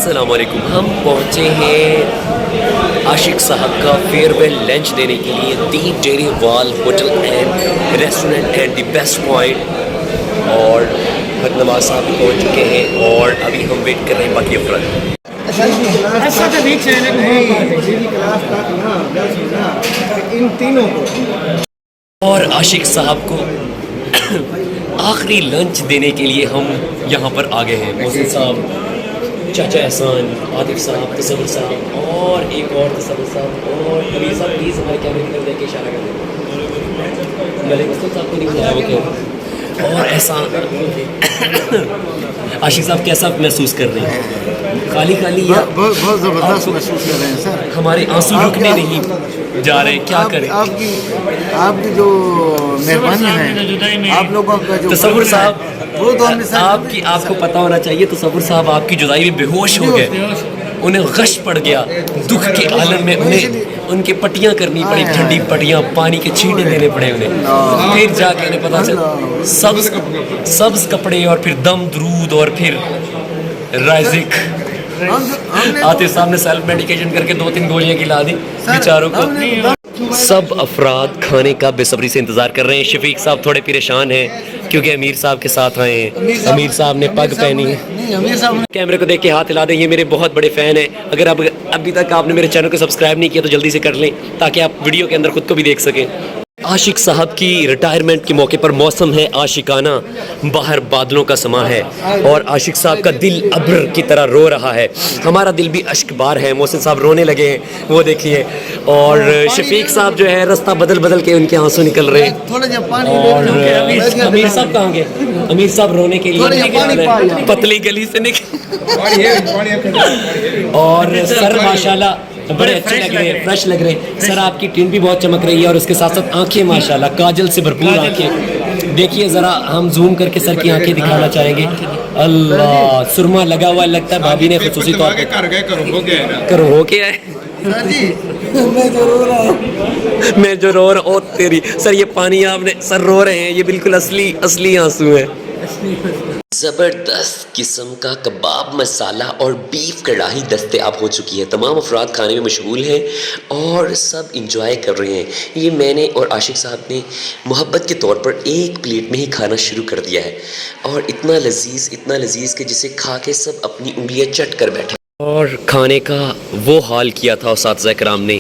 السلام علیکم. ہم پہنچے ہیں عاشق صاحب کا فیئرویل لنچ دینے کے لیے دی ڈیری وال hotel and restaurant and the best point. اور حق نواز صاحب پہنچ چکے ہیں اور ابھی ہم ویٹ کر رہے ہیں باقی افراد. اور عاشق صاحب کو آخری لنچ دینے کے لیے ہم یہاں پر آ گئے ہیں. محسن صاحب, چاچا احسان, عاطف صاحب, تصور صاحب اور ایک اور تصور صاحب اور امیر صاحب. پلیز ہمارے کیمرے کی طرف دیکھ کے اشارہ کر دیں. ملک اسلم صاحب کو نہیں بلایا وہ کیا. اور احسان, عاشق صاحب کیسا محسوس کر رہے ہیں؟ خالی خالی بہت زبردست محسوس کر رہے ہیں سر. ہمارے آنسو رکنے نہیں جا رہے, کیا کریں. آپ کی جو مہربانی ہے, آپ لوگوں کا جو تصور صاحب آپ کو پتہ ہونا چاہیے. تصور صاحب آپ کی جدائی میں بے ہوش ہو گئے, انہیں غش پڑ گیا دکھ کے عالم میں. انہیں ان کے پٹیاں کرنی پڑی, ٹھنڈی پٹیاں, پانی کے چھینٹے دینے پڑے انہیں. پھر جا کے انہیں پتا چلا سبز کپڑے اور پھر دم درود اور پھر رائزک. عاطف صاحب نے سیلف میڈیکیشن کر کے 2-3 گولیاں کھلا دی بیچاروں کو. سب افراد کھانے کا بے صبری سے انتظار کر رہے ہیں. شفیق صاحب تھوڑے پریشان ہیں کیونکہ امیر صاحب کے ساتھ آئے ہیں. امیر صاحب نے پگ پہنی ہے. کیمرے کو دیکھ کے ہاتھ ہلا دیں, یہ میرے بہت بڑے فین ہیں. اگر ابھی تک آپ نے میرے چینل کو سبسکرائب نہیں کیا تو جلدی سے کر لیں تاکہ آپ ویڈیو کے اندر خود کو بھی دیکھ سکیں. عاشق صاحب کی ریٹائرمنٹ کے موقع پر موسم ہے عاشقانہ, باہر بادلوں کا سما ہے اور عاشق صاحب کا دل ابر کی طرح رو رہا ہے. ہمارا دل بھی اشک بار ہے. محسن صاحب رونے لگے ہیں, وہ دیکھیے. اور شفیق صاحب جو ہے رستہ بدل کے ان کے آنسو نکل رہے ہیں. اور امیر صاحب کہاں گئے؟ امیر صاحب رونے کے لیے پتلی گلی سے نکل. اور سر ماشاءاللہ بڑے اچھے لگ رہے ہیں, فریش لگ رہے ہیں. سر آپ کی ٹین بھی بہت چمک رہی ہے اور اس کے ساتھ ساتھ آنکھیں ماشاءاللہ کاجل سے بھرپور آنکھیں. دیکھیے ذرا, ہم زوم کر کے سر کی آنکھیں دکھانا چاہیں گے. اللہ, سرما لگا ہوا لگتا ہے. بھابھی نے خصوصی طور پہ کرو ہو کے آئے. میں جو رو رہا ہوں تیری سر, یہ پانی آپ نے سر رو رہے ہیں, یہ بالکل اصلی آنسو ہے. زبردست قسم کا کباب مسالہ اور بیف کڑاہی دستیاب ہو چکی ہے. تمام افراد کھانے میں مشغول ہیں اور سب انجوائے کر رہے ہیں. یہ میں نے اور عاشق صاحب نے محبت کے طور پر ایک پلیٹ میں ہی کھانا شروع کر دیا ہے اور اتنا لذیذ کہ جسے کھا کے سب اپنی انگلیاں چٹ کر بیٹھے. اور کھانے کا وہ حال کیا تھا اساتذہ کرام نے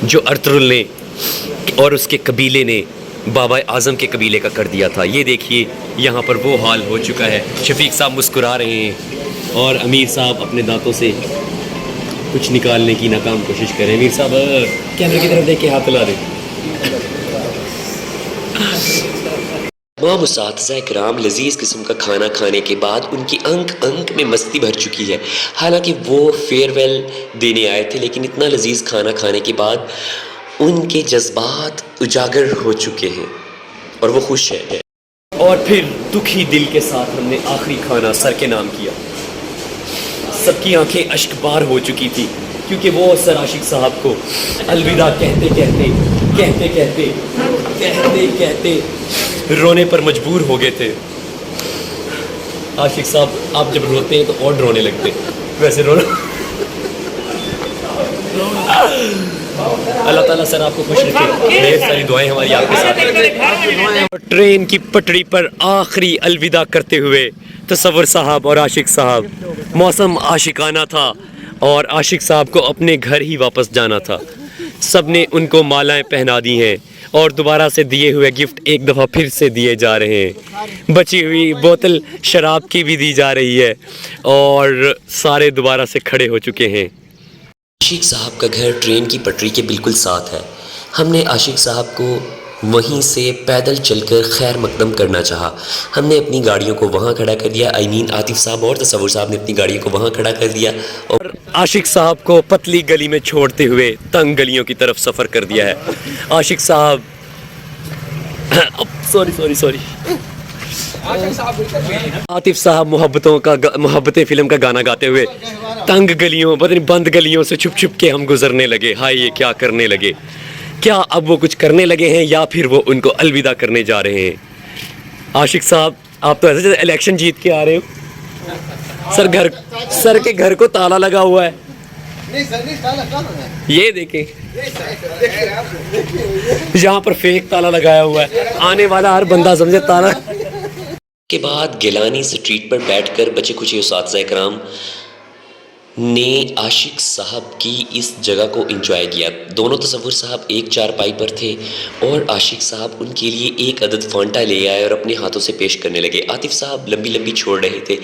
جو ارطغرل نے اور اس کے قبیلے نے بابا اعظم کے قبیلے کا کر دیا تھا. یہ دیکھیے یہاں پر وہ حال ہو چکا ہے. شفیق صاحب مسکرا رہے ہیں اور امیر صاحب اپنے دانتوں سے کچھ نکالنے کی ناکام کوشش کر رہے ہیں. امیر صاحب کیمرے کی طرف دیکھ کے ہاتھ ہلا دیں. تمام اساتذہ کرام لذیذ قسم کا کھانا کھانے کے بعد ان کی انک میں مستی بھر چکی ہے. حالانکہ وہ فیئر ویل دینے آئے تھے لیکن اتنا لذیذ کھانا کھانے کے بعد ان کے جذبات اجاگر ہو چکے ہیں اور وہ خوش ہے. اور پھر دکھی دل کے ساتھ ہم نے آخری کھانا سر کے نام کیا. سب کی آنکھیں اشک بار ہو چکی تھی کیونکہ وہ سر عاشق صاحب کو الوداع کہتے رونے پر مجبور ہو گئے تھے. عاشق صاحب آپ جب روتے ہیں تو اور رونے لگتے, ویسے رونا. اللہ تعالیٰ سر آپ کو خوش رکھے. ڈھیر ساری دعائیں ہماری آپ کے ساتھ ہیں. ٹرین کی پٹڑی پر آخری الوداع کرتے ہوئے تصور صاحب اور عاشق صاحب. موسم عاشقانہ تھا اور عاشق صاحب کو اپنے گھر ہی واپس جانا تھا. سب نے ان کو مالائیں پہنا دی ہیں اور دوبارہ سے دیے ہوئے گفٹ ایک دفعہ پھر سے دیے جا رہے ہیں. بچی ہوئی بوتل شراب کی بھی دی جا رہی ہے اور سارے دوبارہ سے کھڑے ہو چکے ہیں. عاشق صاحب کا گھر ٹرین کی پٹری کے بالکل ساتھ ہے. ہم نے عاشق صاحب کو وہیں سے پیدل چل کر خیر مقدم کرنا چاہا. ہم نے اپنی گاڑیوں کو وہاں کھڑا کر دیا. عاطف صاحب اور تصور صاحب نے اپنی گاڑیوں کو وہاں کھڑا کر دیا اور عاشق صاحب کو پتلی گلی میں چھوڑتے ہوئے تنگ گلیوں کی طرف سفر کر دیا ہے. عاشق صاحب سوری عاطف صاحب محبتیں فلم کا گانا گاتے ہوئے تنگ گلیوں بند گلیوں سے چھپ کے ہم گزرنے لگے. ہائے یہ کیا کرنے لگے. کیا اب وہ کچھ کرنے لگے ہیں یا پھر وہ ان کو الوداع کرنے جا رہے ہیں؟ عاشق صاحب آپ تو ایسے الیکشن جیت کے آ رہے ہو. سر کے گھر کو تالا لگا ہوا ہے. یہ دیکھیں یہاں پر فیک تالا لگایا ہوا ہے, آنے والا ہر بندہ سمجھے تالا. کے بعد گیلانی اسٹریٹ پر بیٹھ کر بچے کچھ اساتذہ اکرام نے عاشق صاحب کی اس جگہ کو انجوائے کیا. دونوں تصور صاحب ایک چارپائی پر تھے اور عاشق صاحب ان کے لیے ایک عدد فانٹا لے آئے اور اپنے ہاتھوں سے پیش کرنے لگے. عاطف صاحب لمبی لمبی چھوڑ رہے تھے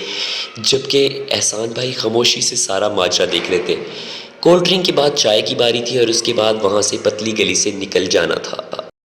جبکہ احسان بھائی خاموشی سے سارا ماجرا دیکھ رہے تھے. کولڈ ڈرنک کے بعد چائے کی باری تھی اور اس کے بعد وہاں سے پتلی گلی سے نکل جانا تھا.